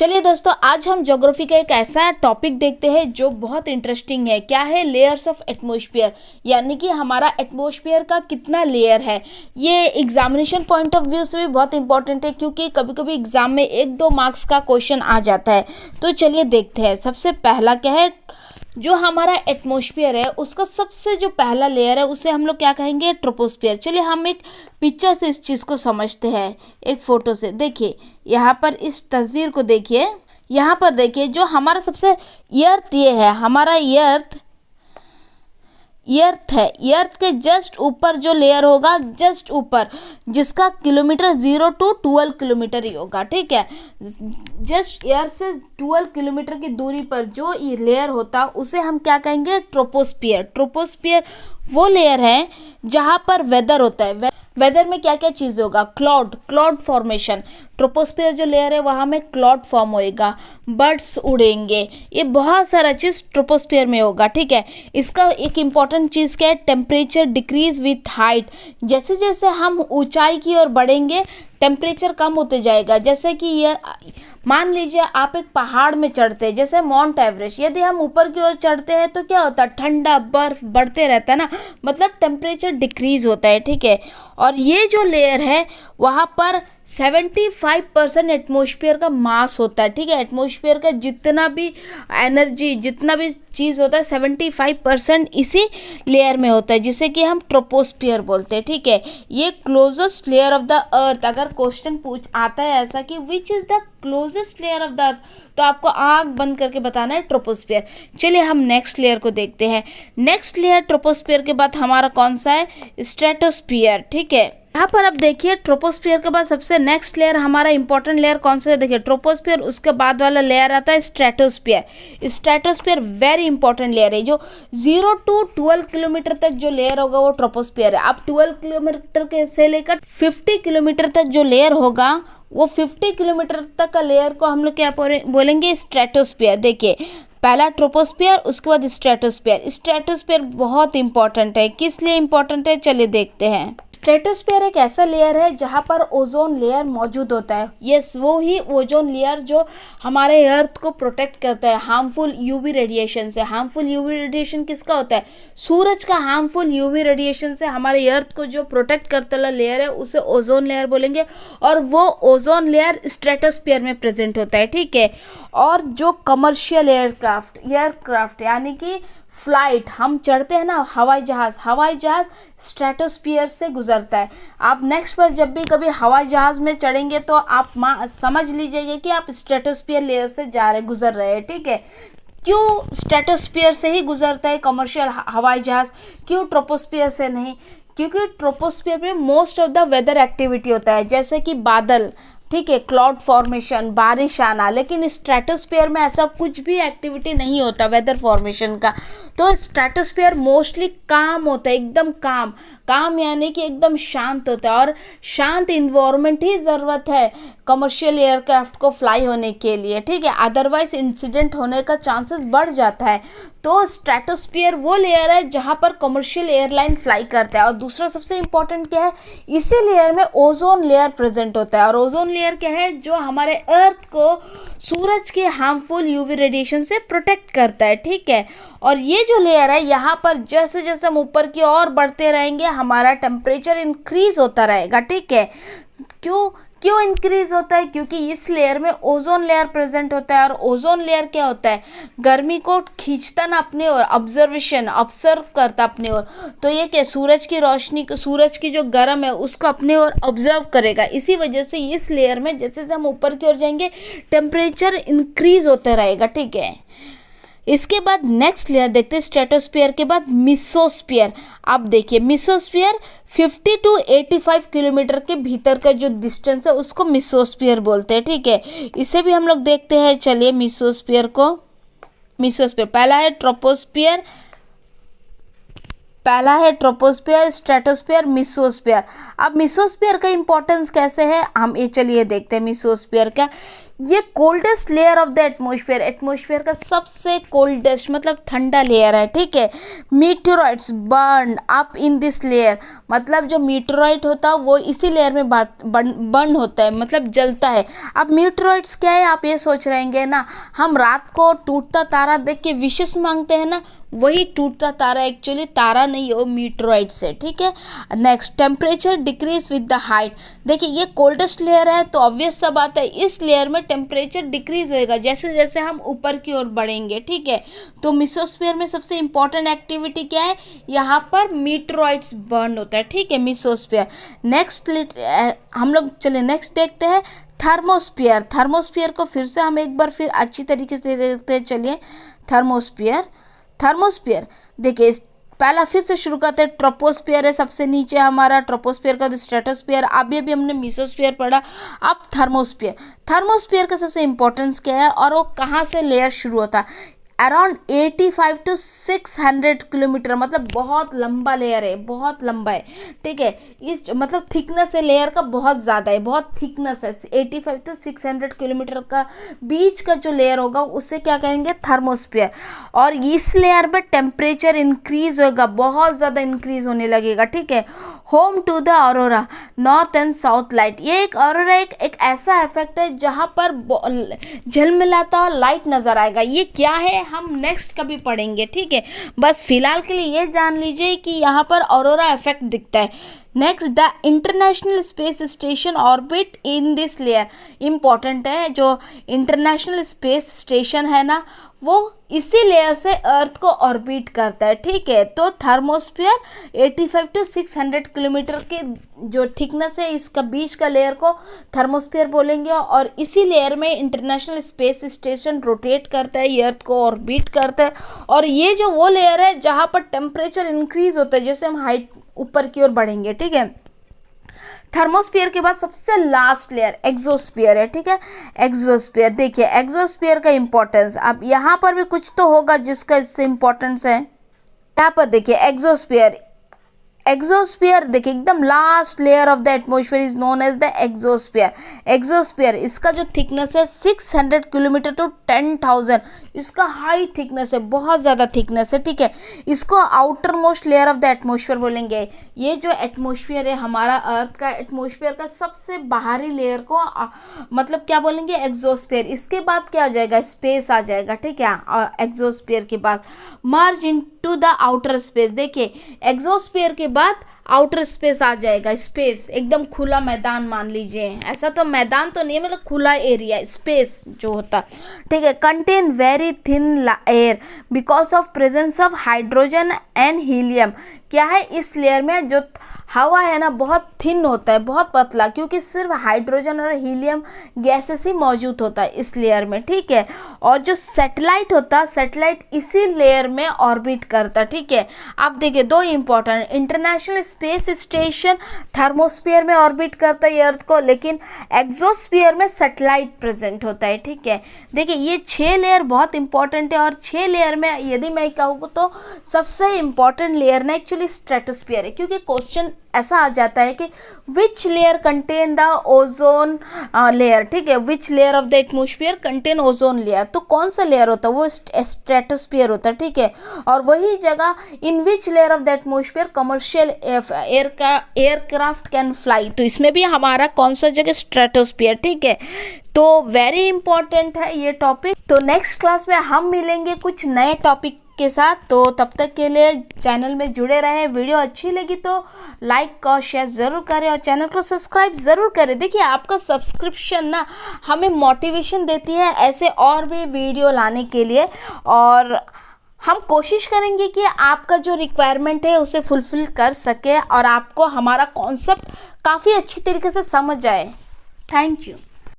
चलिए दोस्तों, आज हम ज्योग्राफी का एक ऐसा टॉपिक देखते हैं जो बहुत इंटरेस्टिंग है। क्या है? लेयर्स ऑफ एटमॉस्फेयर, यानी कि हमारा एटमॉस्फेयर का कितना लेयर है। ये एग्जामिनेशन पॉइंट ऑफ व्यू से भी बहुत इंपॉर्टेंट है, क्योंकि कभी कभी एग्जाम में 1-2 मार्क्स का क्वेश्चन आ जाता है। तो चलिए देखते हैं। सबसे पहला क्या है, जो हमारा एटमॉस्फेयर है उसका सबसे जो पहला लेयर है उसे हम लोग क्या कहेंगे? ट्रोपोस्फियर। चलिए हम एक पिक्चर से इस चीज़ को समझते हैं, एक फ़ोटो से। देखिए यहाँ पर इस तस्वीर को देखिए, यहाँ पर देखिए जो हमारा सबसे अर्थ ये है, हमारा अर्थ है। अर्थ के जस्ट ऊपर जो लेयर होगा, जस्ट ऊपर, जिसका किलोमीटर 0 to 12 किलोमीटर ही होगा। ठीक है, जस्ट अर्थ से 12 किलोमीटर की दूरी पर जो ये लेयर होता उसे हम क्या कहेंगे? ट्रोपोस्फियर। ट्रोपोस्फियर वो लेयर है जहाँ पर वेदर होता है। वेदर में क्या क्या चीज़ होगा? Cloud formation. ट्रोपोस्फियर जो लेयर है वहाँ में क्लाउड फॉर्म होएगा, बर्ड्स उड़ेंगे, ये बहुत सारा चीज़ ट्रोपोस्फियर में होगा। ठीक है, इसका एक इम्पॉर्टेंट चीज़ क्या है? Temperature decrease with height. जैसे जैसे हम ऊंचाई की ओर बढ़ेंगे टेम्परेचर कम होते जाएगा। जैसे कि ये मान लीजिए आप एक पहाड़ में चढ़ते हैं, जैसे माउंट एवरेस्ट। यदि हम ऊपर की ओर चढ़ते हैं तो क्या होता है? ठंडा बर्फ बढ़ते रहता है ना, मतलब टेम्परेचर डिक्रीज होता है। ठीक है, और ये जो लेयर है वहाँ पर 75% एटमॉस्फेयर का मास होता है। ठीक है, एटमॉस्फेयर का जितना भी एनर्जी, जितना भी चीज़ होता है 75% इसी लेयर में होता है, जिसे कि हम ट्रोपोस्फियर बोलते हैं। ठीक है, ये closest layer of the earth. अगर क्वेश्चन पूछ आता है ऐसा कि which is the closest layer of the earth, तो आपको आँख बंद करके बताना है ट्रोपोस्फियर। चलिए हम नेक्स्ट लेयर को देखते हैं। नेक्स्ट लेयर ट्रोपोस्फियर के बाद हमारा कौन सा है? स्ट्रेटोस्फियर। ठीक है, यहाँ पर अब देखिए ट्रोपोस्फियर के बाद सबसे नेक्स्ट लेयर, हमारा इंपॉर्टेंट लेयर कौन सा है? देखिए ट्रोपोस्फियर, उसके बाद वाला लेयर आता है stratosphere. Stratosphere very important layer है। जो 0 to 12 किलोमीटर तक जो लेयर होगा वो ट्रोपोस्फियर है। अब 12 किलोमीटर के से लेकर 50 किलोमीटर तक जो लेयर होगा, वो 50 किलोमीटर तक का लेयर को हम लोग क्या बोलेंगे? स्ट्रेटोस्फियर। देखिए पहला ट्रोपोस्फियर, उसके बाद स्ट्रेटोस्फियर। स्ट्रेटोस्फियर बहुत इंपॉर्टेंट है। किस लिए इंपॉर्टेंट है? चलिए देखते हैं। स्ट्रेटोस्फियर एक ऐसा लेयर है जहाँ पर ओजोन लेयर मौजूद होता है। यस, वो ही ओजोन लेयर जो हमारे अर्थ को प्रोटेक्ट करता है हार्मफुल यूवी रेडिएशन से। हार्मफुल यूवी रेडिएशन किसका होता है? सूरज का हार्मफुल यूवी रेडिएशन से हमारे अर्थ को जो प्रोटेक्ट करता वाला लेयर है उसे ओजोन लेयर बोलेंगे, और वो ओजोन लेयर स्ट्रेटोस्फियर में प्रेजेंट होता है। ठीक है, और जो कमर्शियल एयरक्राफ्ट यानी कि फ्लाइट, हम चढ़ते हैं ना हवाई जहाज़ स्ट्रेटोस्फियर से गुजरता है। आप नेक्स्ट पर जब भी कभी हवाई जहाज़ में चढ़ेंगे तो आप समझ लीजिएगा कि आप स्ट्रेटोस्फियर लेयर से गुजर रहे हैं। ठीक है, क्यों स्ट्रेटोस्फियर से ही गुजरता है कमर्शियल हवाई जहाज़, क्यों ट्रोपोस्फियर से नहीं? क्योंकि ट्रोपोस्फियर में most of the weather activity होता है, जैसे कि बादल, ठीक है, क्लाउड फॉर्मेशन, बारिश आना। लेकिन स्ट्रेटोस्फियर में ऐसा कुछ भी एक्टिविटी नहीं होता वेदर फॉर्मेशन का। तो स्ट्रेटोस्फियर मोस्टली काम होता है, एकदम काम यानी कि एकदम शांत होता है, और शांत इन्वायरमेंट ही ज़रूरत है कमर्शियल एयरक्राफ्ट को फ्लाई होने के लिए। ठीक है, अदरवाइज इंसिडेंट होने का चांसेस बढ़ जाता है। तो स्ट्रेटोस्फियर वो लेयर है जहाँ पर कमर्शियल एयरलाइन फ्लाई करता है। और दूसरा सबसे इंपॉर्टेंट क्या है? इसी लेयर में ओजोन लेयर प्रेजेंट होता है। और ओजोन लेयर क्या है? जो हमारे अर्थ को सूरज के हार्मफुल यूवी रेडिएशन से प्रोटेक्ट करता है। ठीक है, और ये जो लेयर है यहाँ पर जैसे जैसे हम ऊपर की ओर बढ़ते रहेंगे हमारा टेम्परेचर इंक्रीज होता रहेगा। ठीक है, क्यों इंक्रीज होता है? क्योंकि इस लेयर में ओजोन लेयर प्रेजेंट होता है। और ओजोन लेयर क्या होता है? गर्मी को खींचता ना अपने ओर, ऑब्जर्व करता अपने ओर। तो ये क्या? सूरज की रोशनी को, सूरज की जो गर्म है उसको अपने ओर ऑब्जर्व करेगा। इसी वजह से इस लेयर में जैसे जैसे हम ऊपर की ओर जाएंगे टेम्परेचर इंक्रीज होता रहेगा। ठीक है, इसके बाद नेक्स्ट लेयर देखते हैं स्ट्रेटोस्फियर के बाद मिसोस्फियर। आप देखिए मिसोस्फियर 50 to 85 किलोमीटर के भीतर का जो डिस्टेंस है उसको मिसोस्फियर बोलते हैं। ठीक है, इसे भी हम लोग देखते हैं। चलिए मिसोस्फियर पहला है ट्रोपोस्फियर, स्ट्रेटोस्फियर, मिसोस्फियर। अब मिसोस्फियर का इंपॉर्टेंस कैसे है हम ये चलिए देखते हैं। मिसोस्फियर का ये coldest layer of the atmosphere, atmosphere का सबसे कोल्डेस्ट मतलब ठंडा लेयर है, ठीक है। Meteoroids burn up in this layer, मतलब जो मीटेरॉइड होता है वो इसी लेयर में बर्न होता है, मतलब जलता है। अब मीटेरॉइड्स क्या है, आप ये सोच रहेंगे ना, हम रात को टूटता तारा देख के विशेष मांगते हैं ना, वही टूटता तारा एक्चुअली तारा नहीं हो, मीटेरॉइड्स है, ठीक है। Next, temperature decrease with the height. देखिए ये कोल्डेस्ट लेयर है तो ऑब्वियस सा बात है इस लेयर में टेम्परेचर डिक्रीज होएगा जैसे जैसे हम ऊपर की ओर बढ़ेंगे, ठीक है। तो मेसोस्फीयर में सबसे इंपॉर्टेंट एक्टिविटी क्या है, यहाँ पर मीटेरॉइड्स बर्न होता है, ठीक है, मेसोस्फीयर। नेक्स्ट हम लोग चले नेक्स्ट देखते हैं थर्मोस्फीयर। थर्मोस्फीयर को फिर से हम एक बार फिर अच्छी तरीके से देखते हैं, चलिए। थर्मोस्फीयर, थर्मोस्फीयर देखिए पहला फिर से शुरू करते हैं, ट्रोपोस्फीयर है सबसे नीचे हमारा, ट्रोपोस्फीयर का स्ट्रेटोस्फीयर, अभी हमने मेसोस्फीयर पढ़ा। अब थर्मोस्फीयर, थर्मोस्फीयर का सबसे इंपॉर्टेंस क्या है और वो कहाँ से लेयर शुरू होता है, अराउंड 85 to 600 किलोमीटर, मतलब बहुत लंबा लेयर है, बहुत लंबा है, ठीक है। इस मतलब थिकनेस है लेयर का बहुत ज़्यादा है, बहुत थिकनेस है, 85 to 600 किलोमीटर का बीच का जो लेयर होगा उससे क्या कहेंगे, थर्मोस्फीयर। और इस लेयर पे टेम्परेचर इंक्रीज होगा, बहुत ज़्यादा इंक्रीज होने लगेगा, ठीक है। Home to the aurora, north and south light. ये एक ऑरोरा एक ऐसा इफेक्ट है जहाँ पर झलमिलाता हुआ लाइट नज़र आएगा। ये क्या है हम नेक्स्ट कभी पढ़ेंगे, ठीक है। बस फिलहाल के लिए ये जान लीजिए कि यहाँ पर ऑरोरा इफेक्ट दिखता है। Next, the international space station orbit in this layer. Important है, जो इंटरनेशनल स्पेस स्टेशन है ना वो इसी लेयर से अर्थ को ऑर्बिट करता है, ठीक है। तो थर्मोस्फीयर 85 to 600 किलोमीटर के जो थिकनेस है इसका बीच का लेयर को थर्मोस्फीयर बोलेंगे, और इसी लेयर में इंटरनेशनल स्पेस स्टेशन रोटेट करता है, ये अर्थ को ऑर्बिट करता है। और ये जो वो लेयर है जहाँ पर टेम्परेचर इंक्रीज होता है जैसे हम हाइट ऊपर की ओर बढ़ेंगे, ठीक है। थर्मोस्फीयर के बाद सबसे लास्ट लेयर एक्सोस्फीयर है, ठीक है। एक्सोस्फीयर देखिए, एक्सोस्फीयर का इंपॉर्टेंस अब यहाँ पर भी कुछ तो होगा जिसका इससे इंपॉर्टेंस है। यहाँ पर देखिए एक्सोस्फीयर, एक्सोस्फीयर देखिए एकदम last layer of the atmosphere is known as the exosphere. Exosphere इसका जो थिकनेस है 600 किलोमीटर टू 10,000, इसका हाई थिकनेस है, बहुत ज़्यादा थिकनेस है, ठीक है। इसको outer most layer of the atmosphere बोलेंगे। ये जो एटमॉस्फेयर है हमारा अर्थ का एटमॉस्फेयर का सबसे बाहरी लेयर को मतलब क्या बोलेंगे, एक्सोस्फीयर। इसके बाद क्या हो जाएगा, स्पेस आ जाएगा, ठीक है। एक्सोस्फीयर के पास merge into the outer space. देखिए एक्सोस्फीयर के बाद आउटर स्पेस आ जाएगा, स्पेस एकदम खुला मैदान मान लीजिए, ऐसा तो मैदान तो नहीं है मतलब खुला एरिया, स्पेस जो होता, ठीक है। Contain very thin air because of presence of hydrogen and helium. क्या है इस लेयर में जो हवा है ना बहुत थिन होता है, बहुत पतला, क्योंकि सिर्फ हाइड्रोजन और हीलियम गैसेस ही मौजूद होता है इस लेयर में, ठीक है। और जो सैटेलाइट होता है, सैटेलाइट इसी लेयर में ऑर्बिट करता है, ठीक है। अब देखिए दो important, international space station thermosphere में ऑर्बिट करता है अर्थ को, लेकिन एक्सोस्फीयर में सैटेलाइट प्रेजेंट होता है, ठीक है। देखिए ये 6 लेयर बहुत इंपॉर्टेंट है, और 6 लेयर में यदि मैं कहूँ तो सबसे इंपॉर्टेंट लेयर ना एक्चुअली स्ट्रेटोस्फीयर है, क्योंकि क्वेश्चन ऐसा आ जाता है कि which layer contain the ozone layer, ठीक है। विच layer of the atmosphere contain ozone layer, तो कौन सा लेयर होता है वो स्ट्रेटोस्फीयर होता है, ठीक है। और वही जगह in which layer of the atmosphere commercial aircraft can fly, तो इसमें भी हमारा कौन सा जगह स्ट्रेटोस्फीयर, ठीक है। तो वेरी इंपॉर्टेंट है ये टॉपिक। तो नेक्स्ट क्लास में हम मिलेंगे कुछ नए टॉपिक के साथ, तो तब तक के लिए चैनल में जुड़े रहें। वीडियो अच्छी लगी तो लाइक और शेयर ज़रूर करें और चैनल को सब्सक्राइब ज़रूर करें। देखिए आपका सब्सक्रिप्शन ना हमें मोटिवेशन देती है ऐसे और भी वीडियो लाने के लिए, और हम कोशिश करेंगे कि आपका जो रिक्वायरमेंट है उसे फुलफ़िल कर सके और आपको हमारा कॉन्सेप्ट काफ़ी अच्छी तरीके से समझ आए। Thank you.